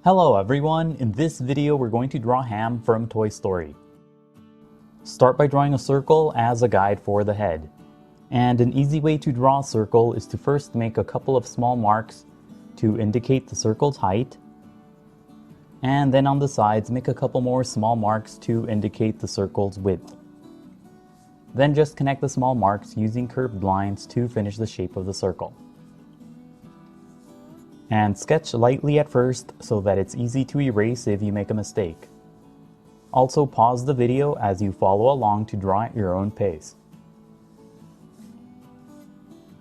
Hello everyone, in this video we're going to draw Hamm from Toy Story. Start by drawing a circle as a guide for the head. And an easy way to draw a circle is to first make a couple of small marks to indicate the circle's height. And then on the sides make a couple more small marks to indicate the circle's width. Then just connect the small marks using curved lines to finish the shape of the circle. And sketch lightly at first so that it's easy to erase if you make a mistake. Also pause the video as you follow along to draw at your own pace.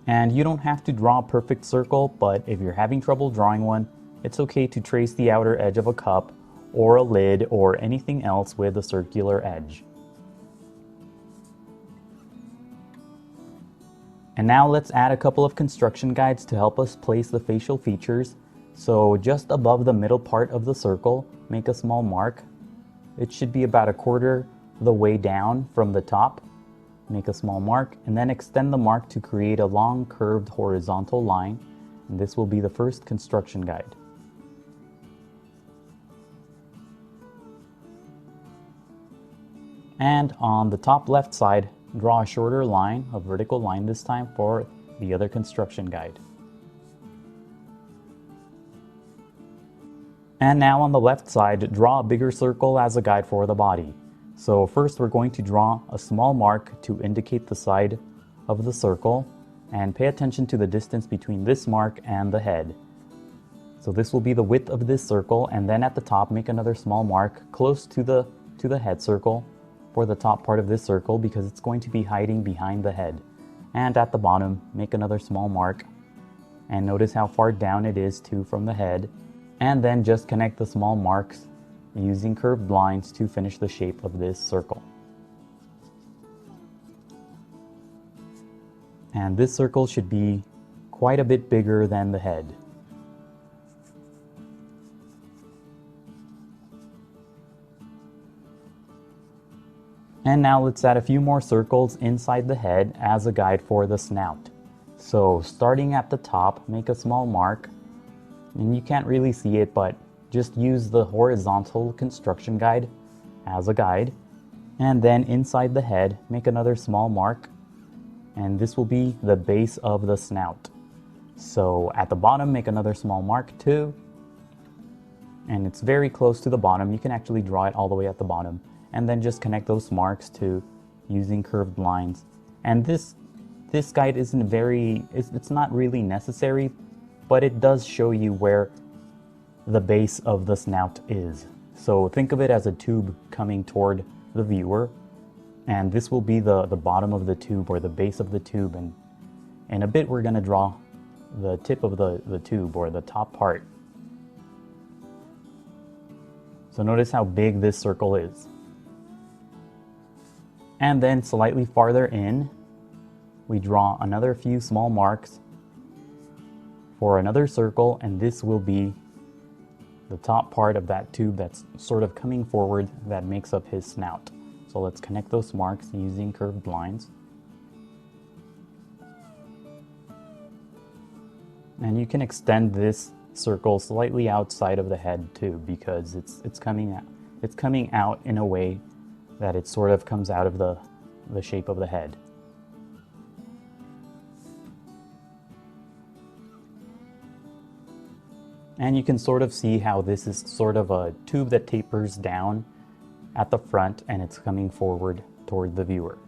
And you don't have to draw a perfect circle, but if you're having trouble drawing one, it's okay to trace the outer edge of a cup or a lid or anything else with a circular edge. And now let's add a couple of construction guides to help us place the facial features. So just above the middle part of the circle, make a small mark. It should be about a quarter the way down from the top. Make a small mark and then extend the mark to create a long curved horizontal line. And this will be the first construction guide. And on the top left side, draw a shorter line, a vertical line this time, for the other construction guide. And now on the left side, draw a bigger circle as a guide for the body. So first we're going to draw a small mark to indicate the side of the circle, and pay attention to the distance between this mark and the head. So this will be the width of this circle, and then at the top make another small mark close to the head circle for the top part of this circle, because it's going to be hiding behind the head. And at the bottom, make another small mark, and notice how far down it is too from the head, and then just connect the small marks using curved lines to finish the shape of this circle. And this circle should be quite a bit bigger than the head. And now let's add a few more circles inside the head as a guide for the snout. So starting at the top, make a small mark, and you can't really see it, but just use the horizontal construction guide as a guide. And then inside the head, make another small mark, and this will be the base of the snout. So at the bottom, make another small mark too, and it's very close to the bottom. You can actually draw it all the way at the bottom. And then just connect those marks to using curved lines. And this guide isn't it's not really necessary, but it does show you where the base of the snout is. So think of it as a tube coming toward the viewer, and this will be the bottom of the tube, or the base of the tube, and in a bit we're going to draw the tip of the tube, or the top part. So notice how big this circle is. And then slightly farther in, we draw another few small marks for another circle, and this will be the top part of that tube that's sort of coming forward that makes up his snout. So let's connect those marks using curved lines. And you can extend this circle slightly outside of the head too, because it's coming out in a way that it sort of comes out of the shape of the head. And you can sort of see how this is sort of a tube that tapers down at the front, and it's coming forward toward the viewer.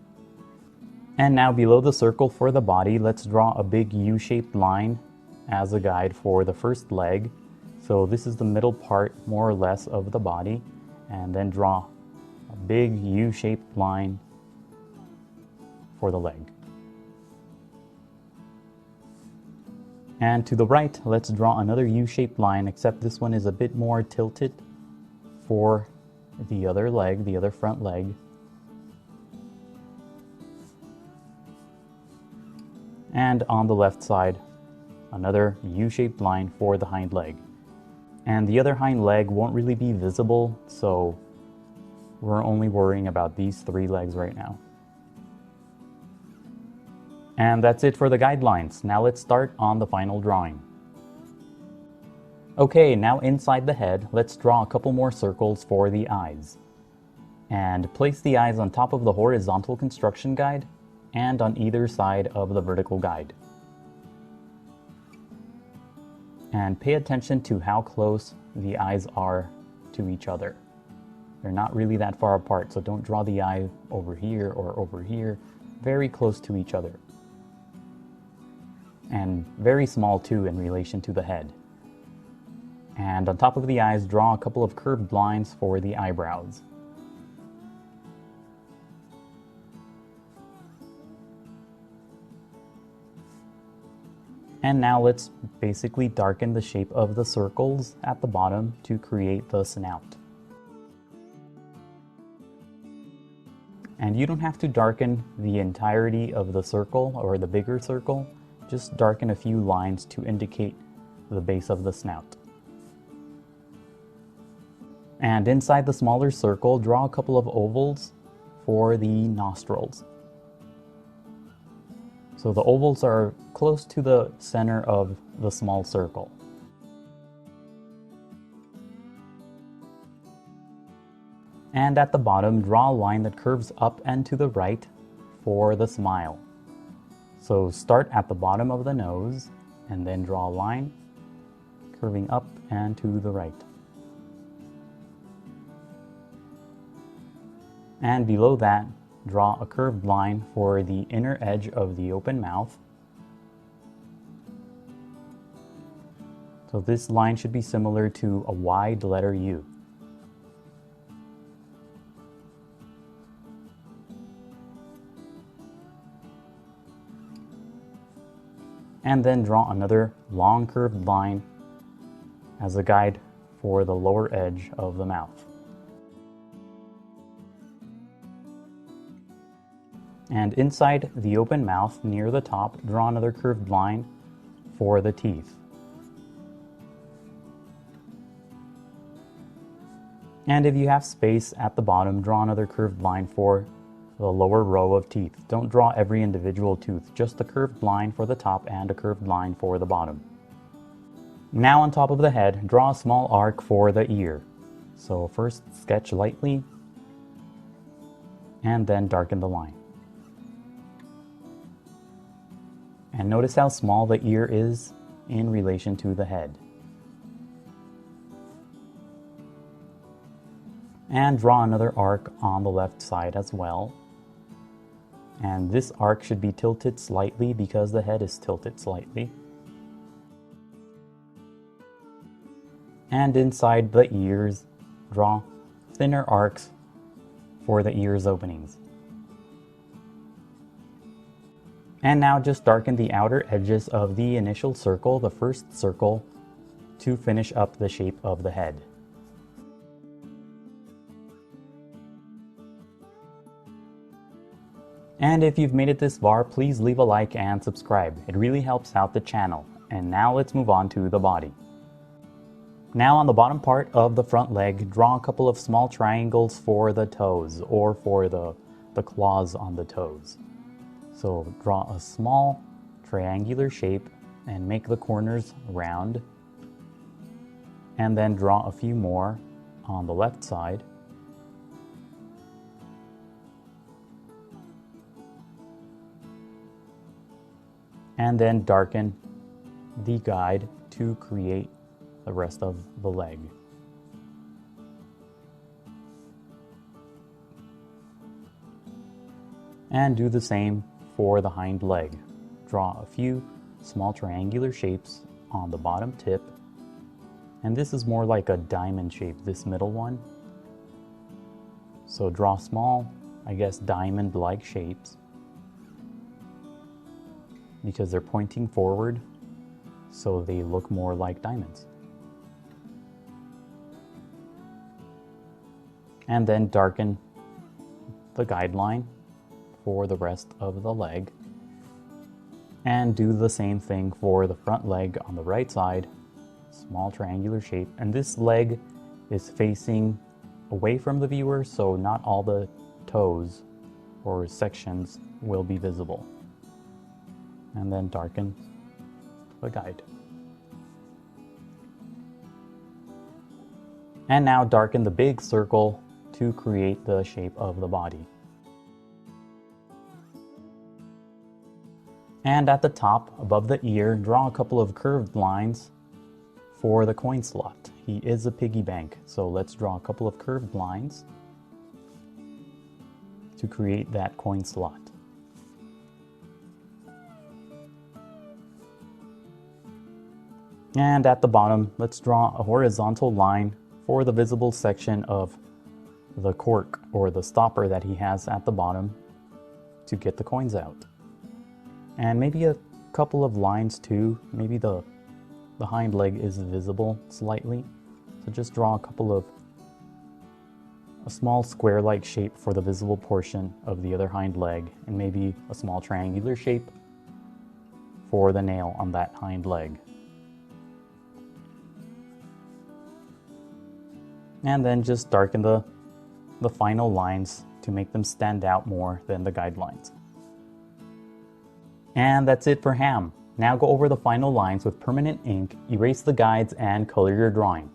And now below the circle for the body, let's draw a big U-shaped line as a guide for the first leg. So this is the middle part, more or less, of the body, and then draw a big U-shaped line for the leg. And to the right, let's draw another U-shaped line, except this one is a bit more tilted for the other leg, the other front leg. And on the left side, another U-shaped line for the hind leg. And the other hind leg won't really be visible, so we're only worrying about these three legs right now. And that's it for the guidelines. Now let's start on the final drawing. Okay, now inside the head, let's draw a couple more circles for the eyes. And place the eyes on top of the horizontal construction guide and on either side of the vertical guide. And pay attention to how close the eyes are to each other. They're not really that far apart, so don't draw the eye over here or over here. Very close to each other. And very small too in relation to the head. And on top of the eyes, draw a couple of curved lines for the eyebrows. And now let's basically darken the shape of the circles at the bottom to create the snout. And you don't have to darken the entirety of the circle or the bigger circle, just darken a few lines to indicate the base of the snout. And inside the smaller circle, draw a couple of ovals for the nostrils. So the ovals are close to the center of the small circle. And at the bottom, draw a line that curves up and to the right for the smile. So start at the bottom of the nose and then draw a line curving up and to the right. And below that, draw a curved line for the inner edge of the open mouth. So this line should be similar to a wide letter U. And then draw another long curved line as a guide for the lower edge of the mouth. And inside the open mouth, near the top, draw another curved line for the teeth. And if you have space at the bottom, draw another curved line for the lower row of teeth. Don't draw every individual tooth, just a curved line for the top and a curved line for the bottom. Now on top of the head, draw a small arc for the ear. So first sketch lightly, and then darken the line. And notice how small the ear is in relation to the head. And draw another arc on the left side as well. And this arc should be tilted slightly because the head is tilted slightly. And inside the ears, draw thinner arcs for the ears openings. And now just darken the outer edges of the initial circle, the first circle, to finish up the shape of the head. And if you've made it this far, please leave a like and subscribe. It really helps out the channel. And now let's move on to the body. Now on the bottom part of the front leg, draw a couple of small triangles for the toes or for the claws on the toes. So draw a small triangular shape and make the corners round. And then draw a few more on the left side. And then darken the guide to create the rest of the leg. And do the same for the hind leg. Draw a few small triangular shapes on the bottom tip. And this is more like a diamond shape, this middle one. So draw small, I guess, diamond-like shapes because they're pointing forward, so they look more like diamonds. And then darken the guideline for the rest of the leg. And do the same thing for the front leg on the right side. Small triangular shape. And this leg is facing away from the viewer, so not all the toes or sections will be visible. And then darken the guide. And now darken the big circle to create the shape of the body. And at the top, above the ear, draw a couple of curved lines for the coin slot. He is a piggy bank, so let's draw a couple of curved lines to create that coin slot. And at the bottom, let's draw a horizontal line for the visible section of the cork or the stopper that he has at the bottom to get the coins out. And maybe a couple of lines too. Maybe the hind leg is visible slightly. So just draw a small square-like shape for the visible portion of the other hind leg, and maybe a small triangular shape for the nail on that hind leg. And then just darken the final lines to make them stand out more than the guidelines. And that's it for Hamm. Now go over the final lines with permanent ink, erase the guides, and color your drawing.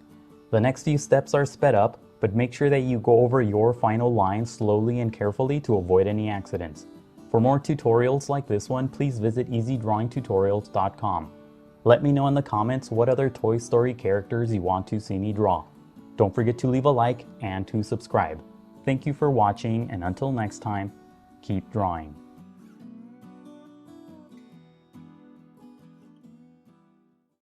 The next few steps are sped up, but make sure that you go over your final lines slowly and carefully to avoid any accidents. For more tutorials like this one, please visit easydrawingtutorials.com. Let me know in the comments what other Toy Story characters you want to see me draw. Don't forget to leave a like and to subscribe. Thank you for watching, and until next time, keep drawing.